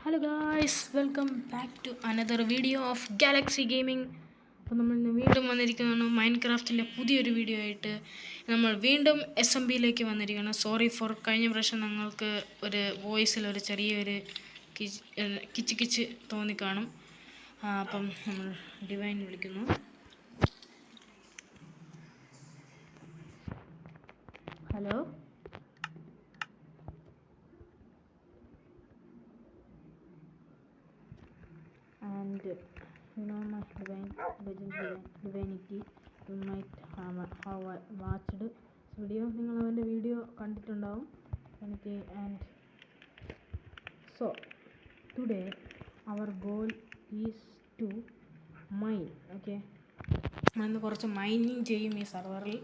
Hello guys, welcome back to another video of Galaxy Gaming. അപ്പോൾ നമ്മൾ ഇന്ന് വീണ്ടും വന്നിരിക്കുന്നതാണ് മൈൻക്രാഫ്റ്റിൻ്റെ പുതിയൊരു വീഡിയോ ആയിട്ട്. നമ്മൾ വീണ്ടും SMBയിലേക്ക് വന്നിരിക്കുകയാണ്. സോറി ഫോർ കഴിഞ്ഞ പ്രാവശ്യം ഞങ്ങൾക്ക് ഒരു വോയിസിൽ ഒരു ചെറിയൊരു കിച്ച് കിച്ച് തോന്നിക്കാണും. അപ്പം നമ്മൾ ഡിവൈൻ വിളിക്കുന്നു. Hello, and my divinity, you might have watched this video. നിങ്ങൾ അവൻ്റെ വീഡിയോ കണ്ടിട്ടുണ്ടാവും എനിക്ക്. And so today our goal is to mine. Okay, നമ്മളിന്ന് കുറച്ച് മൈനിങ് ചെയ്യും ഈ സർവറിൽ.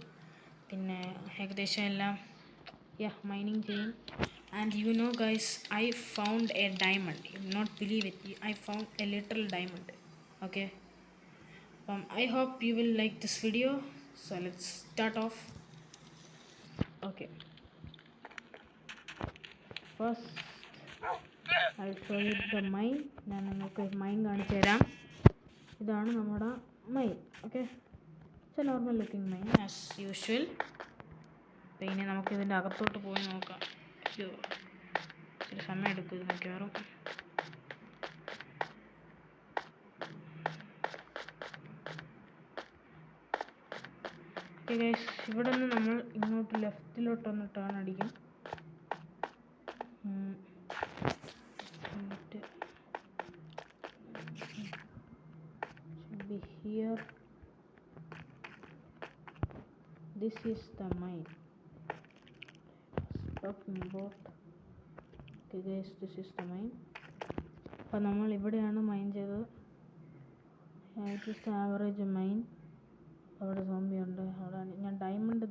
പിന്നെ ഏകദേശം എല്ലാം മൈനിങ് ചെയ്യും. And you know guys, I found a diamond. You will not believe it. I found a little diamond. Okay, I hope you will like this video. So let's start off. Okay, first I'll show you the mine. ഞാൻ നിങ്ങൾക്ക് mine കാണിച്ചു തരാം. ഇതാണ് നമ്മുടെ mine. Okay, it's A normal looking mine as usual. പിന്നെ നമുക്ക് ഇതിൻ്റെ അകത്തോട്ട് പോയി നോക്കാം. ഇച്ചിരി സമയം എടുക്കും ഇത് മിക്കവാറും. ഓക്കെ ഗൈസ്, ഇവിടെ നിന്ന് നമ്മൾ ഇങ്ങോട്ട് ലെഫ്റ്റിലോട്ടൊന്ന് ടേൺ അടിക്കും. Here, this is the mine talking about. Okay guys, this is the mine. അപ്പോൾ നമ്മൾ ഇവിടെയാണ് മൈൻ ചെയ്തത്. It is the average mine. അവിടെ സോംബി ഉണ്ട്. അവിടെ ഞാൻ ഡയമണ്ട്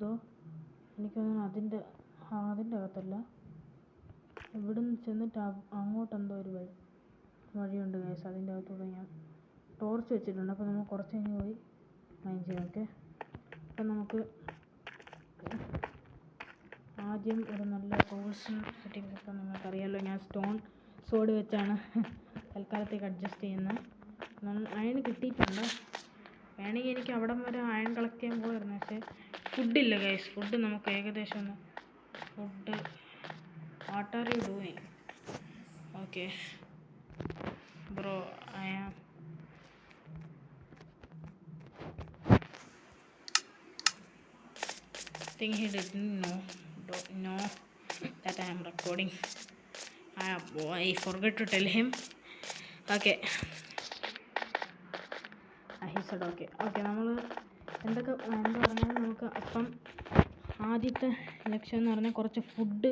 എനിക്ക് തോന്നുന്നു അതിൻ്റെ അകത്തല്ല, ഇവിടുന്ന് ചെന്നിട്ട് അങ്ങോട്ടെന്തോ ഒരു വഴിയുണ്ട് ഗൈസ്. അതിൻ്റെ അകത്തൂടെ ഞാൻ ടോർച്ച് വെച്ചിട്ടുണ്ട്. അപ്പോൾ നമുക്ക് കുറച്ച് കഴിഞ്ഞ് പോയി മൈൻ ചെയ്യാം. ഓക്കെ, അപ്പം നമുക്ക് ആദ്യം ഒരു നല്ല ടൂൾസും സെറ്റിങ്സ് ഒക്കെ നിങ്ങൾക്കറിയാമല്ലോ. ഞാൻ സ്റ്റോൺ സോഡ് വെച്ചാണ് തൽക്കാലത്തേക്ക് അഡ്ജസ്റ്റ് ചെയ്യുന്നത്. അയൺ കിട്ടിയിട്ടുണ്ട്. വേണമെങ്കിൽ എനിക്ക് അവിടം വരെ അയൺ കളക്ട് ചെയ്യാൻ പോയിരുന്നു. പക്ഷേ ഫുഡില്ല ഗൈസ്. ഫുഡ് നമുക്ക് ഏകദേശം food what are you doing? Okay bro, I am think he didn't know that I am recording. I forgot to tell him. Okay, he said okay. നമ്മൾ എന്താ പറഞ്ഞാൽ നമുക്ക് അപ്പം ആദ്യത്തെ ലക്ഷ്യം എന്ന് പറഞ്ഞാൽ കുറച്ച് ഫുഡ്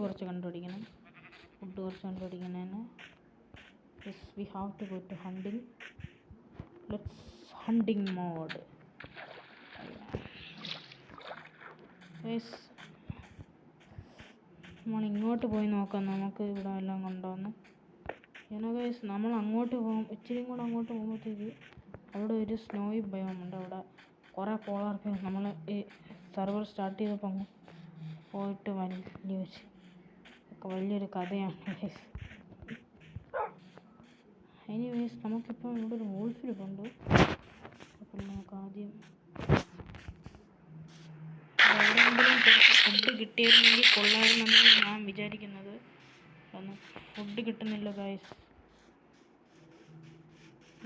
കുറച്ച് കണ്ടുപിടിക്കണം. We have to go to hunting. Let's hunting mode. നമ്മൾ ഇങ്ങോട്ട് പോയി നോക്കാം നമുക്ക് ഇവിടെ എല്ലാം കൊണ്ടുവന്ന്. ഗൈസ്, നമ്മൾ അങ്ങോട്ട് ഇച്ചിരി കൂടെ അങ്ങോട്ട് പോകുമ്പോഴത്തേക്ക് അവിടെ ഒരു സ്നോയി ബയോമുണ്ട്. അവിടെ കുറേ പോളാർക്ക് നമ്മൾ ഈ സർവർ സ്റ്റാർട്ട് ചെയ്തപ്പോൾ പോയിട്ട് വലിയൊരു കഥയാണ് ഗൈസ്. എനിവേസ്, നമുക്കിപ്പോൾ ഇവിടെ ഒരു വോൾഫിലുണ്ട്. അപ്പം നമുക്ക് ആദ്യം എവിടെയെങ്കിലും കുറച്ച് ഫുഡ് കിട്ടിയിരുന്നെങ്കിൽ കൊള്ളാമെന്നാണ് ഞാൻ വിചാരിക്കുന്നത്. ഫുഡ് കിട്ടുന്നില്ല ഗൈസ്.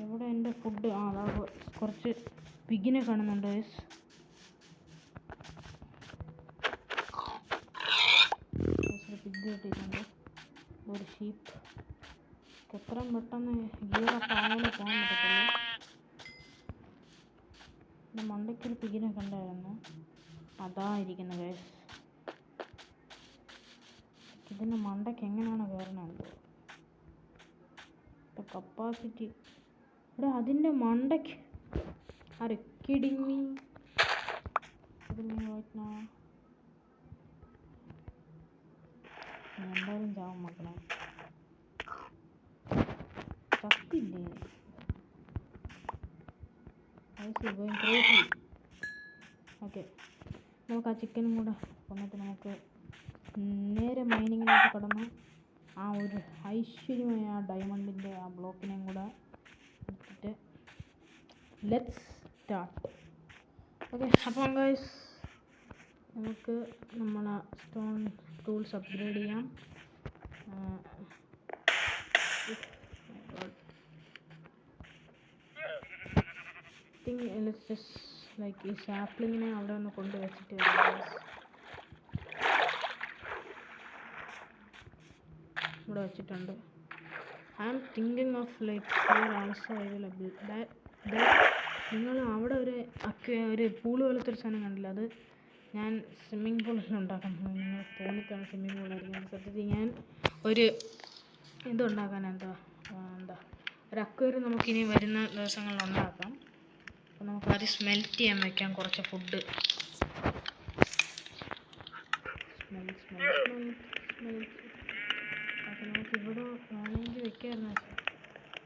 എവിടെ എൻ്റെ ഫുഡ്? അതാ കുറച്ച് പിഗിനെ കാണുന്നുണ്ട് ഗൈസ്. പിഗ് കിട്ടിയിട്ടുണ്ട്, ഒരു ഷീപ്പ്. എത്രയും പെട്ടെന്ന് ഗിയറൊക്കെ ആയാലും പോകാൻ പറ്റത്തുള്ളൂ. എൻ്റെ മണ്ടയ്ക്കൊരു പിഗിനെ കണ്ടായിരുന്നു. അതാ ഇരിക്കുന്നത് ഗൈസ്. ഇതിൻ്റെ മണ്ടയ്ക്ക് എങ്ങനെയാണ് കയറണത്? കപ്പാസിറ്റി ഇവിടെ അതിൻ്റെ മണ്ടയ്ക്ക് അരക്കിടിങ്ങി എന്തായാലും ചാവും മക്കളെ. ചത്തില്ലേ? ഓക്കെ, നമുക്ക് ആ ചിക്കനും കൂടെ കൊന്നിട്ട് നമുക്ക് നേരെ മൈനിങ്ങിലോട്ട് കടന്ന് ആ ഒരു ഐശ്വര്യമായ ആ ഡയമണ്ടിൻ്റെ ആ ബ്ലോക്കിനെയും കൂടെ എടുത്തിട്ട് ലെറ്റ്സ് സ്റ്റാർട്ട്. ഓക്കെ, അപ്പം ഗൈസ് നമുക്ക് നമ്മളെ സ്റ്റോൺ ടൂൾസ് അപ്ഗ്രേഡ് ചെയ്യാം. ലൈക്ക് ഈ സാപ്ലിങ്ങിനെ അവിടെ ഒന്ന് കൊണ്ടുവച്ചിട്ട് ഇവിടെ വെച്ചിട്ടുണ്ട്. I am thinking of like here also available നിങ്ങൾ അവിടെ ഒരു പൂള് പോലത്തെ ഒരു സാധനം കണ്ടില്ല? അത് ഞാൻ സ്വിമ്മിങ് പൂളിൽ ഉണ്ടാക്കാൻ പോകുന്നത്. നിങ്ങൾ തോന്നിക്കാണ് സ്വിമ്മിങ് പൂളായിരിക്കും. സത്യത്തിൽ ഞാൻ ഒരു ഇതുണ്ടാക്കാൻ എന്താ ഒരു അക്വേറിയം നമുക്കിനി വരുന്ന ദിവസങ്ങളിൽ ഉണ്ടാക്കാം. അപ്പോൾ നമുക്ക് ആദ്യം സ്മെൽറ്റ് ചെയ്യാൻ വയ്ക്കാം കുറച്ച് ഫുഡ്. അപ്പോൾ നമുക്കിവിടെ വേണമെങ്കിൽ വെക്കാമായിരുന്നു.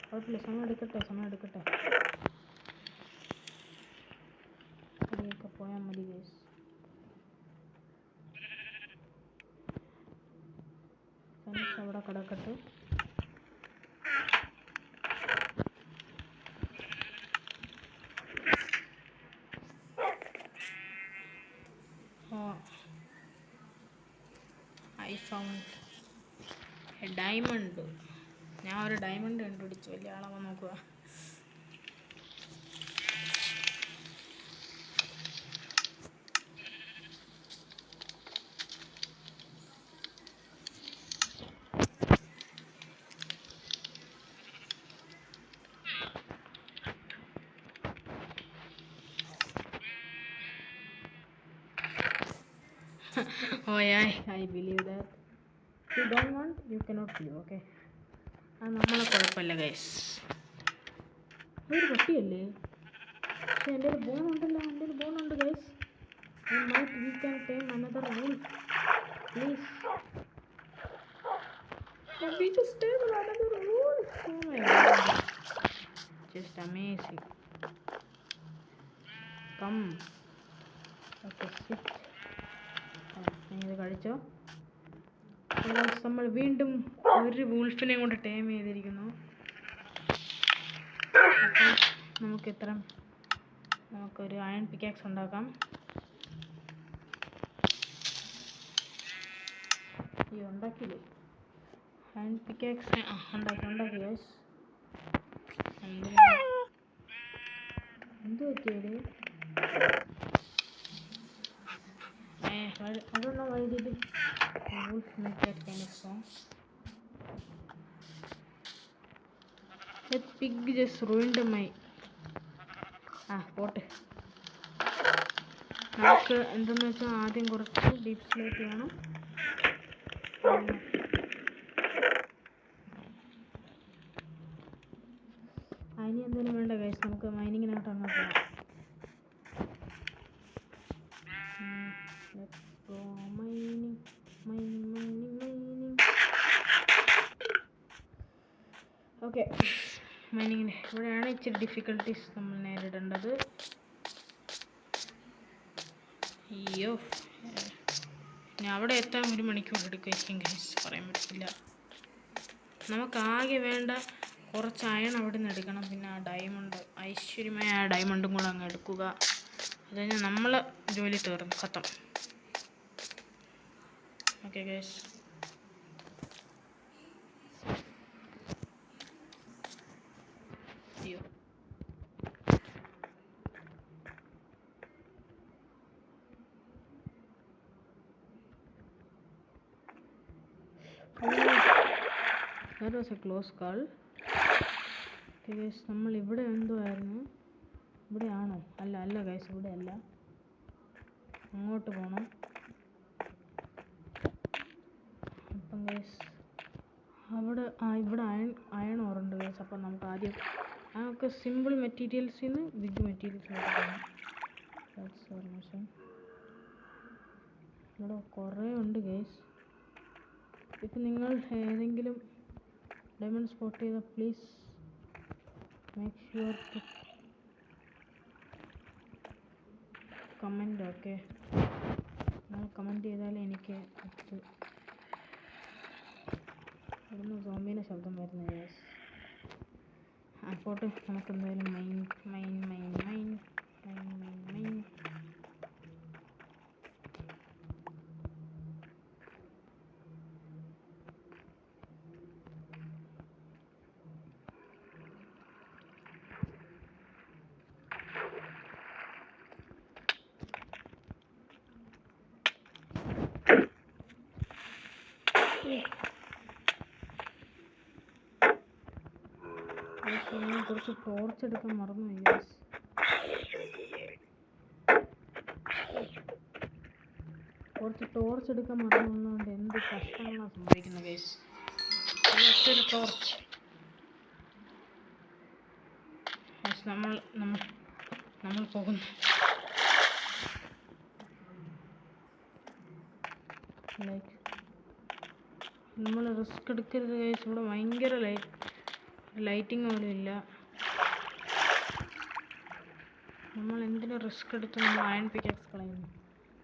കുഴപ്പമില്ല, സമയം എടുക്കട്ടെ. അതിലേക്ക് പോയാൽ മതി ഗൈസ്. അവിടെ കിടക്കട്ടെ. I found A diamond. ഞാൻ ഒരു ഡയമണ്ട് കണ്ടുപിടിച്ചു. വലിയ ആളാവാൻ നോക്കുക. Oh yeah, I believe that. If you don't want, you cannot leave, okay? അത് നമ്മളെ കുഴപ്പമില്ല ഗൈസ്. അതൊരു പട്ടിയല്ലേ? പക്ഷേ എൻ്റെ ഒരു ബോണുണ്ട് guys. We can tame another wolf. Please. We just tame another wolf. Oh my god. Just amazing. Come. Okay, sit. ഇത് കഴിച്ചോ. നമ്മൾ വീണ്ടും ഒരു വൂൾഫിനെ കൊണ്ട് ടൈം ചെയ്തിരിക്കുന്നു. അപ്പം നമുക്കൊരു അയൺ പിക്കാക്സ് ഉണ്ടാക്കാം. ഈ ഉണ്ടാക്കിയില്ലേ അയൺ പിക്കാക്സ്? ഉണ്ടാക്കി ഗൈസ്. എന്ത് പറ്റിയത്? I don't know why did it wolf make that kind of song. That pig just ruined my പോട്ടെ. നമുക്ക് എന്തെന്ന് വെച്ചാൽ ആദ്യം കുറച്ച് ഡീപ്പ് സ്ലേറ്റ് ചെയ്യണം. അതിന് എന്തെങ്കിലും വേണ്ട ഗൈസ്. നമുക്ക് മൈനിങ്ങിനായിട്ട് അങ്ങ് പോകാം. ഓക്കെ, മൈനിങ്ങിന് ഇവിടെയാണ് ഇച്ചിരി ഡിഫിക്കൽട്ടീസ് നമ്മൾ നേരിടേണ്ടത്. അയ്യോ, ഞാൻ അവിടെ എത്താൻ 1 മണിക്കൂർ എടുക്കുമായിരിക്കും ഗൈസ്, പറയാൻ പറ്റില്ല. നമുക്കാകെ വേണ്ട കുറച്ച് അയൺ അവിടെ നിന്ന് എടുക്കണം. പിന്നെ ആ ഡയമണ്ട്, ഐശ്വര്യമായ ആ ഡയമണ്ടും കൂടെ അങ്ങ് എടുക്കുക. അത് കഴിഞ്ഞാൽ നമ്മളെ ജോലി തീർന്നു, ഖത്തം. ഓക്കെ ഗൈസ്, അയ്യോ that was a close call. Guys, നമ്മൾ ഇവിടെ എന്തോ ആയിരുന്നു. ഇവിടെയാണോ? അല്ല ഗൈസ്, ഇവിടെ അല്ല. അങ്ങോട്ട് പോകണം. അപ്പം ഗൈസ് ഇവിടെ അയൺ ഓറുണ്ട് ഗൈസ്. അപ്പം നമുക്ക് ആദ്യം നമുക്ക് സിമ്പിൾ മെറ്റീരിയൽസിൽ നിന്ന് ബിഗ് മെറ്റീരിയൽസിലോട്ട് പോകണം. ഇവിടെ കുറേ ഉണ്ട് ഗൈസ്. ഇപ്പം നിങ്ങൾ ഏതെങ്കിലും ഡയമണ്ട് സ്പോട്ട് ചെയ്താൽ please make sure to comment. Okay, നിങ്ങൾ കമൻറ്റ് ചെയ്താലേ എനിക്ക് ശബ്ദം വരുന്നത് ഗൈസ്. പോട്ട് നമുക്ക് എന്തായാലും മൈൻ. കുറച്ച് ടോർച്ച് എടുക്കാൻ മറന്നു ഗൈസ്. കുറച്ച് ടോർച്ച് എടുക്കാൻ മറന്നുകൊണ്ട് എന്ത് കഷ്ടങ്ങളാണ് സംഭവിക്കുന്നത് ഗൈസ്. മറ്റൊരു ടോർച്ച്. നമ്മൾ പോകുന്നു. നമ്മൾ റിസ്ക് എടുക്കരുത് ഗൈസ്. ഇവിടെ ഭയങ്കര ലൈറ്റിംഗ് പോലും ഇല്ല. നമ്മൾ എന്തിനു റിസ്ക് എടുത്ത് നമ്മൾ അയൺ പിക്കാക്സ് കളയുന്നു.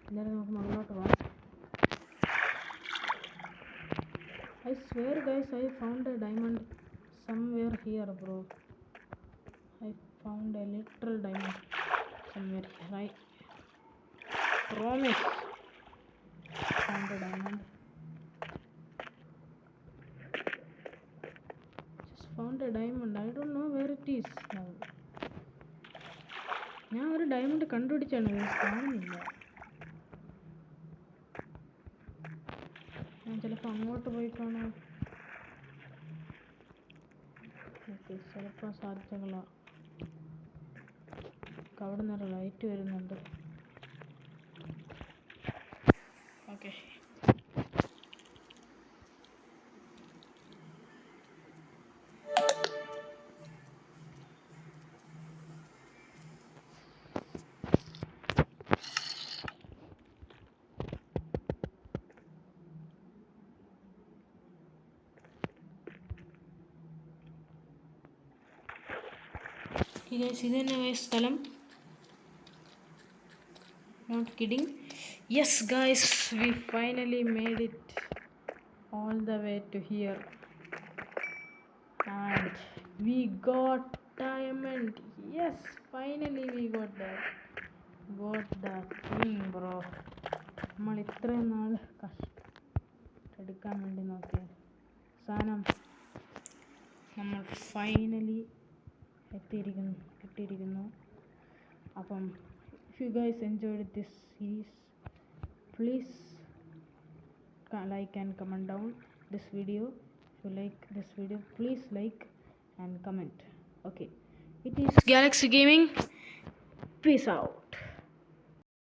എന്തായാലും നമുക്ക് മുകളിലോട്ട് പോകാം. I swear guys, I found a diamond somewhere here bro. I found a literal diamond somewhere here. I promise found a diamond. Just found a diamond. I don't know where it is now. ഞാൻ ഒരു diamond കണ്ടുപിടിച്ചാണ് കാണുന്നില്ല. ഞാൻ ചിലപ്പോൾ അങ്ങോട്ട് പോയി കാണാം. Okay, ചിലപ്പോൾ സാധ്യതകളാണ്. അവിടെ നിന്നൊരു ലൈറ്റ് വരുന്നുണ്ട്. ഓക്കെ, ഇത് തന്നെ സ്ഥലം. Not kidding. Yes guys, we finally made it all the way to here and we got diamond. Yes, finally we got the thing bro. നമ്മൾ ഇത്രയും നാൾ എടുക്കാൻ വേണ്ടി നോക്കിയ സാധനം നമ്മൾ ഫൈനലി കിട്ടിയിരിക്കുന്നു. അപ്പം if you guys enjoyed this series, please like and comment down this video. If you like this video, please like and comment. Okay, it is Galaxy Gaming. Peace out.